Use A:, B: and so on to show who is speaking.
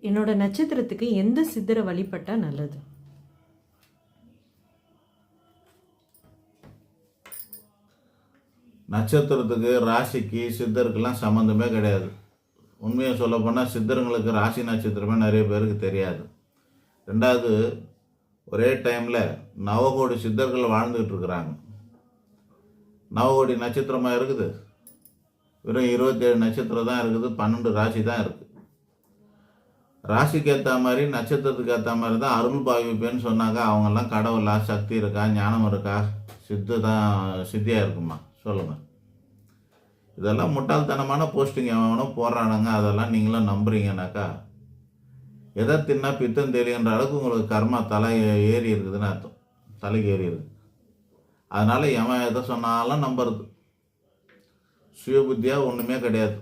A: என்னோட நட்சத்திரத்துக்கு எந்த சித்தரை வழிபட்டா நல்லது?
B: நட்சத்திரத்துக்கு ராசிக்கு சித்தருக்கெல்லாம் சம்மந்தமே கிடையாது. உண்மையை சொல்லப்போனால் சித்தருங்களுக்கு ராசி நட்சத்திரமே நிறைய பேருக்கு தெரியாது. ரெண்டாவது, ஒரே டைமில் நவகோடி சித்தர்கள் வாழ்ந்துகிட்டு இருக்கிறாங்க. நவகோடி நட்சத்திரமாக இருக்குது? வெறும் 27 நட்சத்திரம் தான் இருக்குது, 12 ராசி தான் இருக்குது. ராசிக்கு ஏற்ற மாதிரி நட்சத்திரத்துக்கு ஏற்ற மாதிரி தான் அருள் பாவிப்பேன்னு சொன்னாங்க. அவங்கெல்லாம் கடவுளா, சக்தி இருக்கா, ஞானம் இருக்கா, சித்தியாக இருக்குமா சொல்லுங்கள். இதெல்லாம் முட்டாள்தனமான போஸ்டிங் எவனும் போடுறானுங்க. அதெல்லாம் நீங்களும் நம்புறீங்கனாக்கா எதை தின்னா பித்தம் தெரியுன்ற அளவுக்கு உங்களுக்கு கர்மா ஏறி இருக்குதுன்னு அர்த்தம். தலைக்கு ஏறி இருக்கு. அதனால் எவன் எதை சொன்னாலும் நம்புறது. சுய புத்தியாக ஒன்றுமே கிடையாது.